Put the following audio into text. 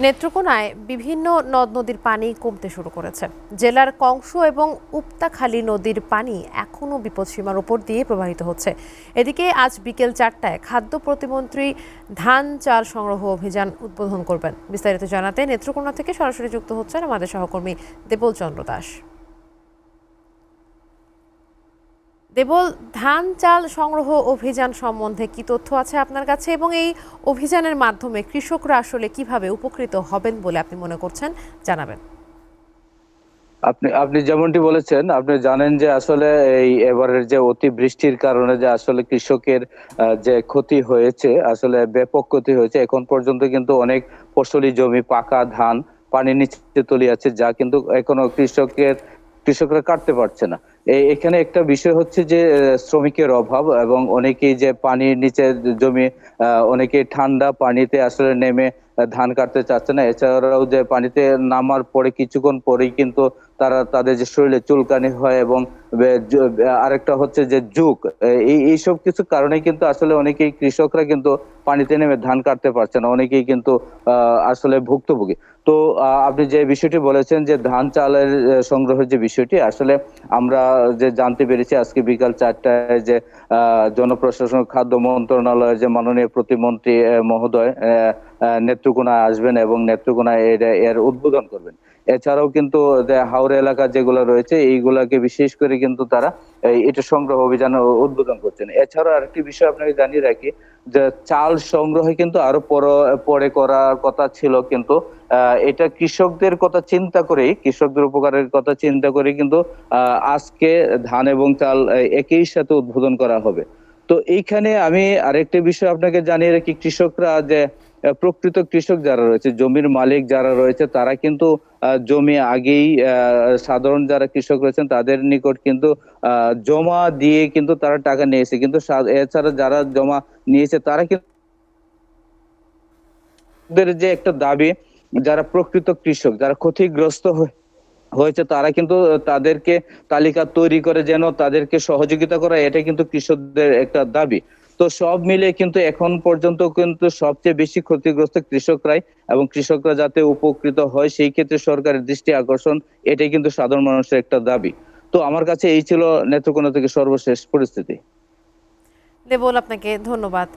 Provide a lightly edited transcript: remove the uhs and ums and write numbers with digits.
নেত্রকোনায় বিভিন্ন নদ নদীর পানি কমতে শুরু করেছে। জেলার কংস এবং উপতাখালী নদীর পানি এখনও বিপদসীমার উপর দিয়ে প্রবাহিত হচ্ছে। এদিকে আজ বিকেল 4টায় খাদ্য প্রতিমন্ত্রী ধান চাল সংগ্রহ অভিযান উদ্বোধন করবেন। বিস্তারিত জানাতে নেত্রকোনা থেকে সরাসরি যুক্ত হচ্ছেন আমাদের সহকর্মী দেবল চন্দ্র দাস। দেবল, ধান চাল সংগ্রহ অভিযান সম্বন্ধে কি তথ্য আছে আপনার কাছে, এবং এই অভিযানের মাধ্যমে কৃষকরা আসলে কিভাবে উপকৃত হবেন বলে আপনি মনে করছেন, জানাবেন। আপনি আপনি যেমনটি বলেছেন, আপনি জানেন যে আসলে এই এবারের যে অতিবৃষ্টির কারণে যে আসলে কৃষকের যে ক্ষতি হয়েছে, আসলে ব্যাপক ক্ষতি হয়েছে। এখন পর্যন্ত কিন্তু অনেক ফসলি জমি, পাকা ধান পানির নিচে তলিয়ে আছে, যা কিন্তু এখনো কৃষকরা কাটতে পারছে না। এখানে একটা বিষয় হচ্ছে যে শ্রমিকের অভাব, এবং অনেকেই যে পানির নিচে জমি, অনেকেই ঠান্ডা পানিতে আসলে নেমে ধান কাটতে চাচ্ছে না। এছাড়াও যে পানিতে নামার পরে কিছুক্ষণ পরেই কিন্তু তাদের যে শরীরে চুলকানি হয়, এবং আরেকটা হচ্ছে যে জুক, এইসব কিছু কারণে কিন্তু আসলে অনেকেই কৃষকরা কিন্তু পানিতে নেমে ধান কাটতে পারছে না, অনেকেই কিন্তু আসলে ভুক্তভোগী। তো আপনি যে বিষয়টি বলেছেন যে ধান চালের সংগ্রহের যে বিষয়টি, আসলে আমরা যে জানতে পেরেছি আজকে বিকাল 4টায় যে জনপ্রশাসন খাদ্য মন্ত্রণালয়ের যে মাননীয় প্রতিমন্ত্রী মহোদয় নেত্রকোনায় আসবেন এবং নেত্রকোনায় এর উদ্বোধন করবেন। এছাড়াও কিন্তু যে হাওড়া এলাকা যেগুলো রয়েছে, এইগুলাকে বিশেষ করে কিন্তু তারা এটা সংগ্রহ অভিযান উদ্বোধন করছেন। এছাড়াও আরেকটি বিষয় আপনাকে জানিয়ে রাখি, যে চাল সংগ্রহে কিন্তু আরো পরে করার কথা ছিল, কিন্তু এটা কৃষকদের কথা চিন্তা করেই, কৃষকদের উপকারের কথা চিন্তা করে কিন্তু আজকে ধান এবং চাল একই সাথে উদ্বোধন করা হবে। তো এইখানে আমি আরেকটা বিষয় আপনাকে জানিয়ে রাখি, কৃষকরা যে প্রকৃত কৃষক যারা রয়েছে, জমির মালিক যারা রয়েছে, তারা কিন্তু জমি আগেই সাধারণ যারা কৃষক রয়েছেন তাদের নিকট কিন্তু জমা দিয়ে কিন্তু তারা টাকা নিয়েছে, কিন্তু এছাড়া যারা জমা নিয়েছে তারা কিন্তু ওদের যে একটা দাবি, যারা প্রকৃত কৃষক, যারা ক্ষতিগ্রস্ত হয়েছে, তারা কিন্তু তাদেরকে তালিকা তৈরি করে যেন তাদেরকে সহযোগিতা করা, এটা কিন্তু কৃষকদের একটা দাবি। তো সব মিলে কিন্তু এখন পর্যন্ত কিন্তু সবচেয়ে বেশি ক্ষতিগ্রস্ত কৃষকরাই, এবং কৃষকরা যাতে উপকৃত হয় সেই ক্ষেত্রে সরকারের দৃষ্টি আকর্ষণ, এটাই কিন্তু সাধারণ মানুষের একটা দাবি। তো আমার কাছে এই ছিল নেত্রকোনা থেকে সর্বশেষ পরিস্থিতি। দেবল, আপনাকে ধন্যবাদ।